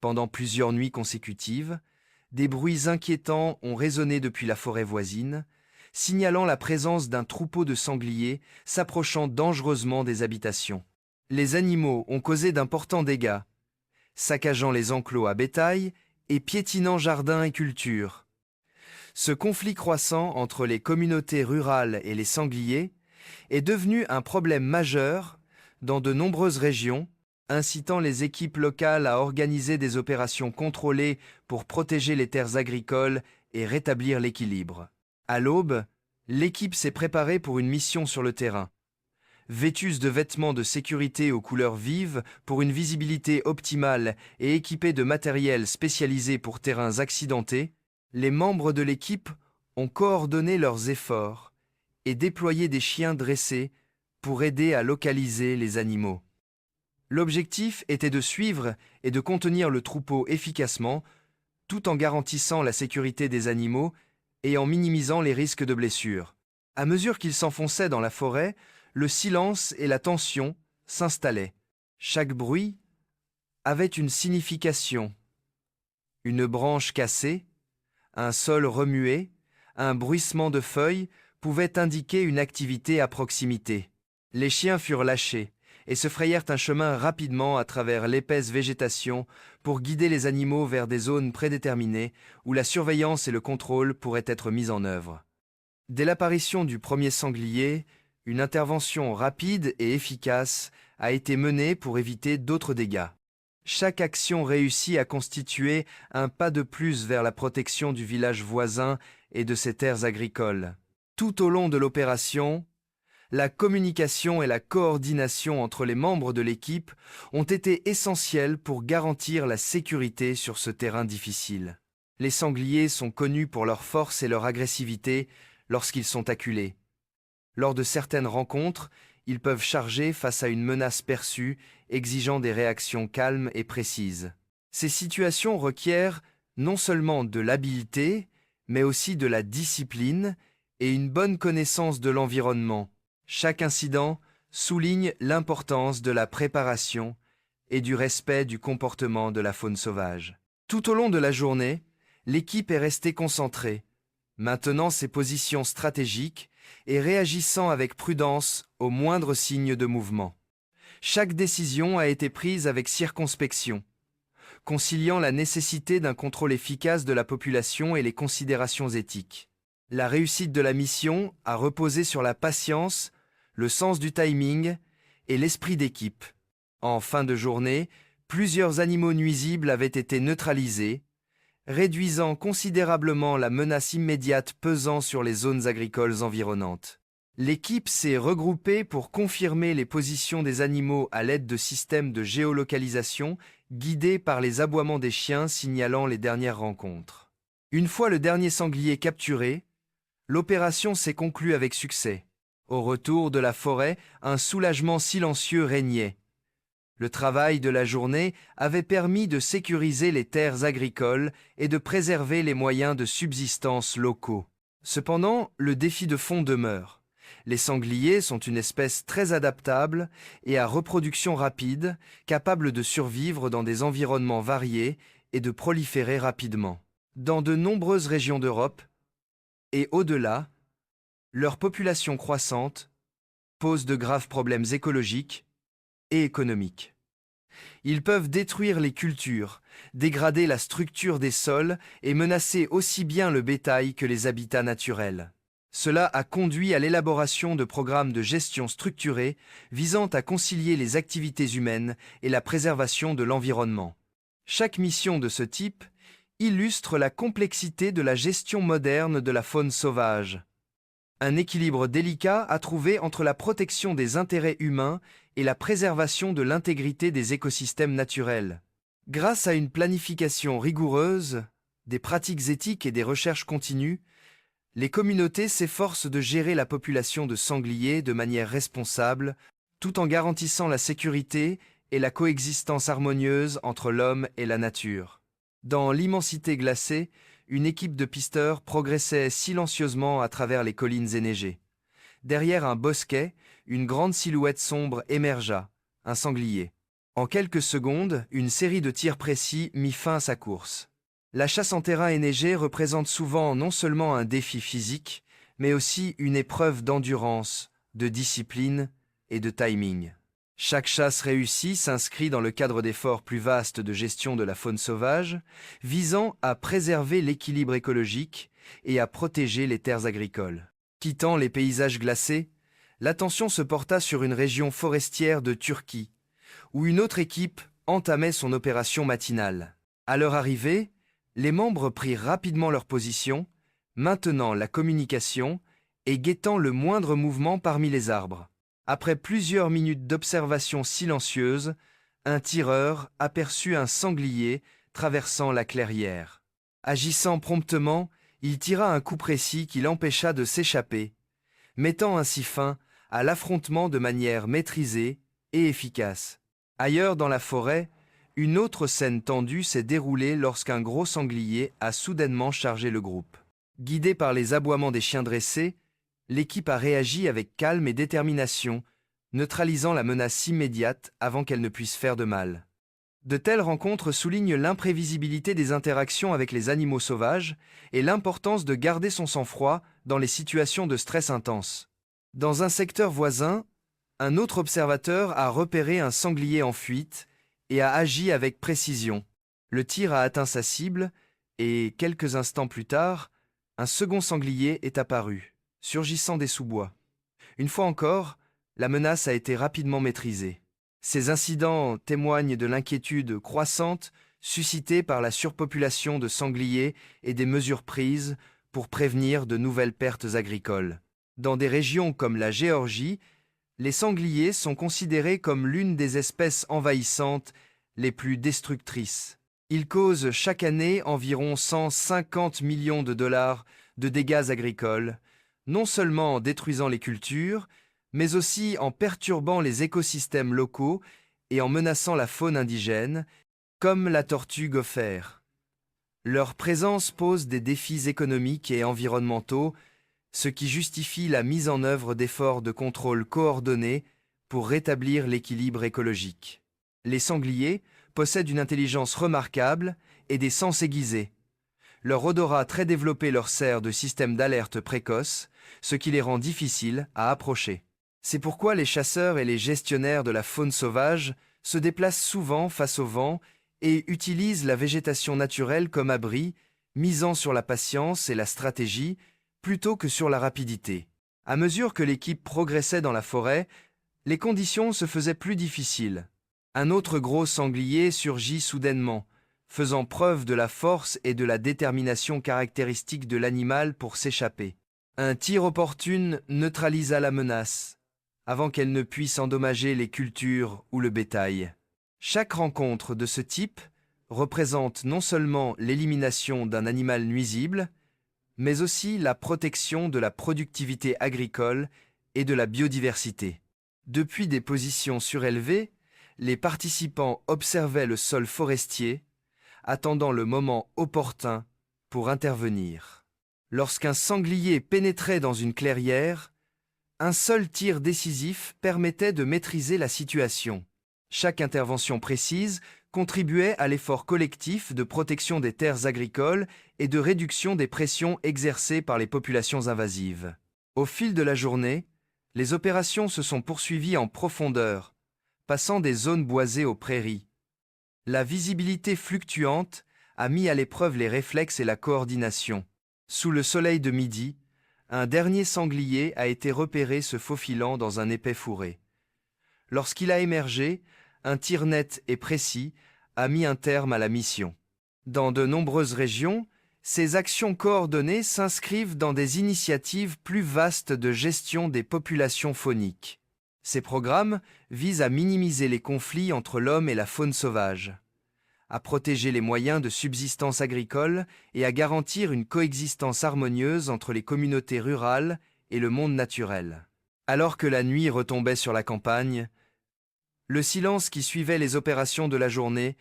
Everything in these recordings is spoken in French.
Pendant plusieurs nuits consécutives, des bruits inquiétants ont résonné depuis la forêt voisine, signalant la présence d'un troupeau de sangliers s'approchant dangereusement des habitations. Les animaux ont causé d'importants dégâts, saccageant les enclos à bétail et piétinant jardins et cultures. Ce conflit croissant entre les communautés rurales et les sangliers est devenu un problème majeur dans de nombreuses régions, incitant les équipes locales à organiser des opérations contrôlées pour protéger les terres agricoles et rétablir l'équilibre. À l'aube, l'équipe s'est préparée pour une mission sur le terrain. Vêtus de vêtements de sécurité aux couleurs vives pour une visibilité optimale et équipés de matériel spécialisé pour terrains accidentés, les membres de l'équipe ont coordonné leurs efforts et déployé des chiens dressés pour aider à localiser les animaux. L'objectif était de suivre et de contenir le troupeau efficacement, tout en garantissant la sécurité des animaux et en minimisant les risques de blessures. À mesure qu'ils s'enfonçaient dans la forêt, le silence et la tension s'installaient. Chaque bruit avait une signification. Une branche cassée, un sol remué, un bruissement de feuilles pouvaient indiquer une activité à proximité. Les chiens furent lâchés et se frayèrent un chemin rapidement à travers l'épaisse végétation pour guider les animaux vers des zones prédéterminées où la surveillance et le contrôle pourraient être mis en œuvre. Dès l'apparition du premier sanglier, une intervention rapide et efficace a été menée pour éviter d'autres dégâts. Chaque action réussie a constitué un pas de plus vers la protection du village voisin et de ses terres agricoles. Tout au long de l'opération, la communication et la coordination entre les membres de l'équipe ont été essentielles pour garantir la sécurité sur ce terrain difficile. Les sangliers sont connus pour leur force et leur agressivité lorsqu'ils sont acculés. Lors de certaines rencontres, ils peuvent charger face à une menace perçue, exigeant des réactions calmes et précises. Ces situations requièrent non seulement de l'habileté, mais aussi de la discipline et une bonne connaissance de l'environnement. Chaque incident souligne l'importance de la préparation et du respect du comportement de la faune sauvage. Tout au long de la journée, l'équipe est restée concentrée, maintenant ses positions stratégiques et réagissant avec prudence aux moindres signes de mouvement. Chaque décision a été prise avec circonspection, conciliant la nécessité d'un contrôle efficace de la population et les considérations éthiques. La réussite de la mission a reposé sur la patience, le sens du timing et l'esprit d'équipe. En fin de journée, plusieurs animaux nuisibles avaient été neutralisés, réduisant considérablement la menace immédiate pesant sur les zones agricoles environnantes. L'équipe s'est regroupée pour confirmer les positions des animaux à l'aide de systèmes de géolocalisation guidés par les aboiements des chiens signalant les dernières rencontres. Une fois le dernier sanglier capturé, l'opération s'est conclue avec succès. Au retour de la forêt, un soulagement silencieux régnait. Le travail de la journée avait permis de sécuriser les terres agricoles et de préserver les moyens de subsistance locaux. Cependant, le défi de fond demeure. Les sangliers sont une espèce très adaptable et à reproduction rapide, capable de survivre dans des environnements variés et de proliférer rapidement. Dans de nombreuses régions d'Europe, et au-delà, leur population croissante pose de graves problèmes écologiques et économiques. Ils peuvent détruire les cultures, dégrader la structure des sols et menacer aussi bien le bétail que les habitats naturels. Cela a conduit à l'élaboration de programmes de gestion structurés visant à concilier les activités humaines et la préservation de l'environnement. Chaque mission de ce type illustre la complexité de la gestion moderne de la faune sauvage. Un équilibre délicat à trouver entre la protection des intérêts humains et la préservation de l'intégrité des écosystèmes naturels. Grâce à une planification rigoureuse, des pratiques éthiques et des recherches continues, les communautés s'efforcent de gérer la population de sangliers de manière responsable, tout en garantissant la sécurité et la coexistence harmonieuse entre l'homme et la nature. Dans l'immensité glacée, une équipe de pisteurs progressait silencieusement à travers les collines enneigées. Derrière un bosquet, une grande silhouette sombre émergea, un sanglier. En quelques secondes, une série de tirs précis mit fin à sa course. La chasse en terrain enneigé représente souvent non seulement un défi physique, mais aussi une épreuve d'endurance, de discipline et de timing. Chaque chasse réussie s'inscrit dans le cadre d'efforts plus vastes de gestion de la faune sauvage, visant à préserver l'équilibre écologique et à protéger les terres agricoles. Quittant les paysages glacés, l'attention se porta sur une région forestière de Turquie, où une autre équipe entamait son opération matinale. À leur arrivée, les membres prirent rapidement leur position, maintenant la communication et guettant le moindre mouvement parmi les arbres. Après plusieurs minutes d'observation silencieuse, un tireur aperçut un sanglier traversant la clairière. Agissant promptement, il tira un coup précis qui l'empêcha de s'échapper, mettant ainsi fin à l'affrontement de manière maîtrisée et efficace. Ailleurs dans la forêt, une autre scène tendue s'est déroulée lorsqu'un gros sanglier a soudainement chargé le groupe. Guidé par les aboiements des chiens dressés, l'équipe a réagi avec calme et détermination, neutralisant la menace immédiate avant qu'elle ne puisse faire de mal. De telles rencontres soulignent l'imprévisibilité des interactions avec les animaux sauvages et l'importance de garder son sang-froid dans les situations de stress intense. Dans un secteur voisin, un autre observateur a repéré un sanglier en fuite et a agi avec précision. Le tir a atteint sa cible et, quelques instants plus tard, un second sanglier est apparu, surgissant des sous-bois. Une fois encore, la menace a été rapidement maîtrisée. Ces incidents témoignent de l'inquiétude croissante suscitée par la surpopulation de sangliers et des mesures prises pour prévenir de nouvelles pertes agricoles. Dans des régions comme la Géorgie, les sangliers sont considérés comme l'une des espèces envahissantes les plus destructrices. Ils causent chaque année environ 150 millions de dollars de dégâts agricoles, non seulement en détruisant les cultures, mais aussi en perturbant les écosystèmes locaux et en menaçant la faune indigène, comme la tortue gopher. Leur présence pose des défis économiques et environnementaux, ce qui justifie la mise en œuvre d'efforts de contrôle coordonnés pour rétablir l'équilibre écologique. Les sangliers possèdent une intelligence remarquable et des sens aiguisés. Leur odorat très développé leur sert de système d'alerte précoce, ce qui les rend difficiles à approcher. C'est pourquoi les chasseurs et les gestionnaires de la faune sauvage se déplacent souvent face au vent et utilisent la végétation naturelle comme abri, misant sur la patience et la stratégie plutôt que sur la rapidité. À mesure que l'équipe progressait dans la forêt, les conditions se faisaient plus difficiles. Un autre gros sanglier surgit soudainement, faisant preuve de la force et de la détermination caractéristiques de l'animal pour s'échapper. Un tir opportun neutralisa la menace, avant qu'elle ne puisse endommager les cultures ou le bétail. Chaque rencontre de ce type représente non seulement l'élimination d'un animal nuisible, mais aussi la protection de la productivité agricole et de la biodiversité. Depuis des positions surélevées, les participants observaient le sol forestier, attendant le moment opportun pour intervenir. Lorsqu'un sanglier pénétrait dans une clairière, un seul tir décisif permettait de maîtriser la situation. Chaque intervention précise contribuait à l'effort collectif de protection des terres agricoles et de réduction des pressions exercées par les populations invasives. Au fil de la journée, les opérations se sont poursuivies en profondeur, passant des zones boisées aux prairies. La visibilité fluctuante a mis à l'épreuve les réflexes et la coordination. Sous le soleil de midi, un dernier sanglier a été repéré se faufilant dans un épais fourré. Lorsqu'il a émergé, un tir net et précis a mis un terme à la mission. Dans de nombreuses régions, ces actions coordonnées s'inscrivent dans des initiatives plus vastes de gestion des populations fauniques. Ces programmes visent à minimiser les conflits entre l'homme et la faune sauvage, à protéger les moyens de subsistance agricole et à garantir une coexistence harmonieuse entre les communautés rurales et le monde naturel. Alors que la nuit retombait sur la campagne, le silence qui suivait les opérations de la journée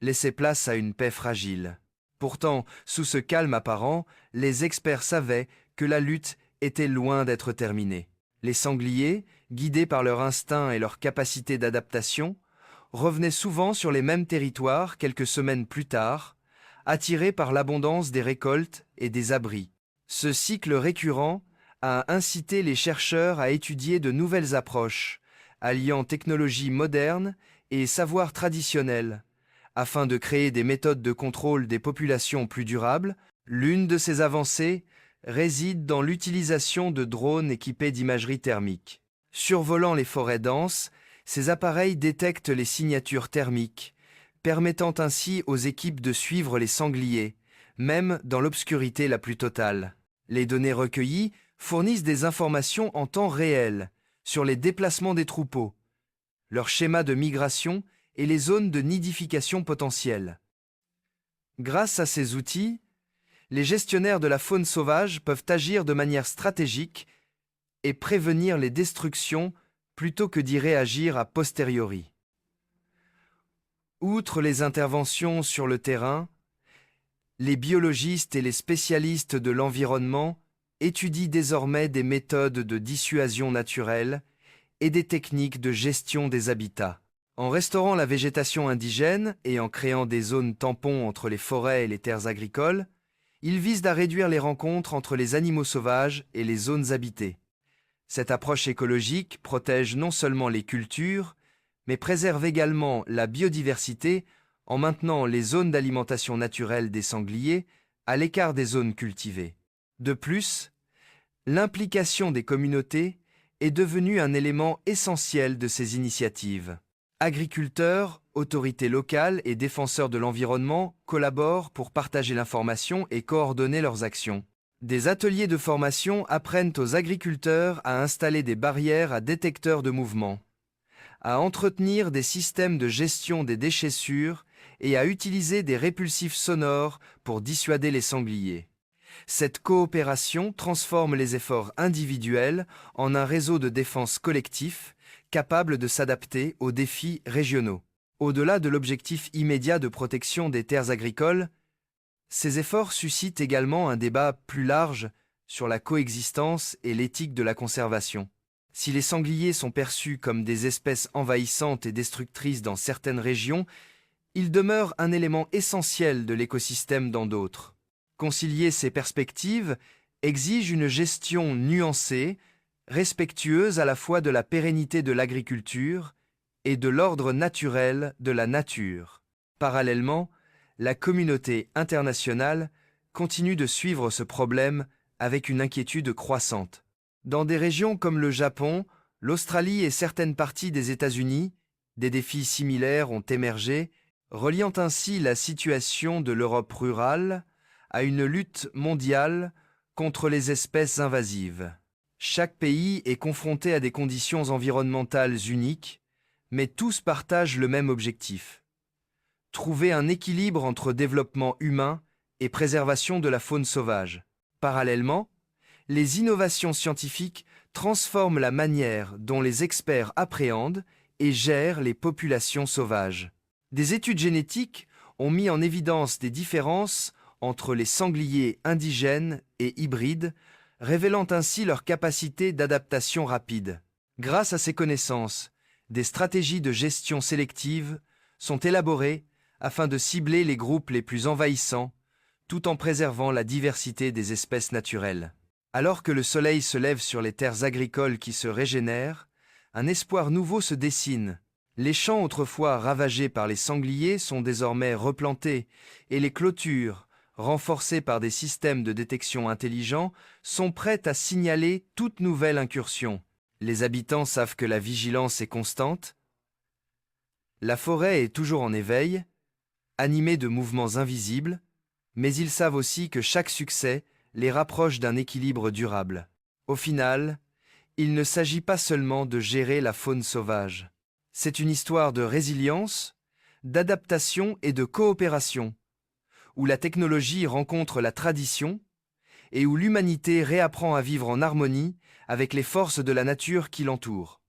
laissait place à une paix fragile. Pourtant, sous ce calme apparent, les experts savaient que la lutte était loin d'être terminée. Les sangliers, guidés par leur instinct et leur capacité d'adaptation, revenaient souvent sur les mêmes territoires quelques semaines plus tard, attirés par l'abondance des récoltes et des abris. Ce cycle récurrent a incité les chercheurs à étudier de nouvelles approches, alliant technologie moderne et savoir traditionnel, afin de créer des méthodes de contrôle des populations plus durables. L'une de ces avancées réside dans l'utilisation de drones équipés d'imagerie thermique. Survolant les forêts denses, ces appareils détectent les signatures thermiques, permettant ainsi aux équipes de suivre les sangliers, même dans l'obscurité la plus totale. Les données recueillies fournissent des informations en temps réel sur les déplacements des troupeaux, leur schéma de migration et les zones de nidification potentielles. Grâce à ces outils, les gestionnaires de la faune sauvage peuvent agir de manière stratégique et prévenir les destructions plutôt que d'y réagir a posteriori. Outre les interventions sur le terrain, les biologistes et les spécialistes de l'environnement étudient désormais des méthodes de dissuasion naturelle et des techniques de gestion des habitats. En restaurant la végétation indigène et en créant des zones tampons entre les forêts et les terres agricoles, ils visent à réduire les rencontres entre les animaux sauvages et les zones habitées. Cette approche écologique protège non seulement les cultures, mais préserve également la biodiversité en maintenant les zones d'alimentation naturelle des sangliers à l'écart des zones cultivées. De plus, l'implication des communautés est devenue un élément essentiel de ces initiatives. Agriculteurs, autorités locales et défenseurs de l'environnement collaborent pour partager l'information et coordonner leurs actions. Des ateliers de formation apprennent aux agriculteurs à installer des barrières à détecteurs de mouvement, à entretenir des systèmes de gestion des déchetsures et à utiliser des répulsifs sonores pour dissuader les sangliers. Cette coopération transforme les efforts individuels en un réseau de défense collectif capable de s'adapter aux défis régionaux. Au-delà de l'objectif immédiat de protection des terres agricoles, ces efforts suscitent également un débat plus large sur la coexistence et l'éthique de la conservation. Si les sangliers sont perçus comme des espèces envahissantes et destructrices dans certaines régions, ils demeurent un élément essentiel de l'écosystème dans d'autres. Concilier ces perspectives exige une gestion nuancée, respectueuse à la fois de la pérennité de l'agriculture et de l'ordre naturel de la nature. Parallèlement, la communauté internationale continue de suivre ce problème avec une inquiétude croissante. Dans des régions comme le Japon, l'Australie et certaines parties des États-Unis, des défis similaires ont émergé, reliant ainsi la situation de l'Europe rurale à une lutte mondiale contre les espèces invasives. Chaque pays est confronté à des conditions environnementales uniques, mais tous partagent le même objectif: trouver un équilibre entre développement humain et préservation de la faune sauvage. Parallèlement, les innovations scientifiques transforment la manière dont les experts appréhendent et gèrent les populations sauvages. Des études génétiques ont mis en évidence des différences entre les sangliers indigènes et hybrides, révélant ainsi leur capacité d'adaptation rapide. Grâce à ces connaissances, des stratégies de gestion sélective sont élaborées afin de cibler les groupes les plus envahissants, tout en préservant la diversité des espèces naturelles. Alors que le soleil se lève sur les terres agricoles qui se régénèrent, un espoir nouveau se dessine. Les champs autrefois ravagés par les sangliers sont désormais replantés et les clôtures, renforcées par des systèmes de détection intelligents, sont prêtes à signaler toute nouvelle incursion. Les habitants savent que la vigilance est constante. La forêt est toujours en éveil, animée de mouvements invisibles, mais ils savent aussi que chaque succès les rapproche d'un équilibre durable. Au final, il ne s'agit pas seulement de gérer la faune sauvage. C'est une histoire de résilience, d'adaptation et de coopération, où la technologie rencontre la tradition et où l'humanité réapprend à vivre en harmonie avec les forces de la nature qui l'entourent.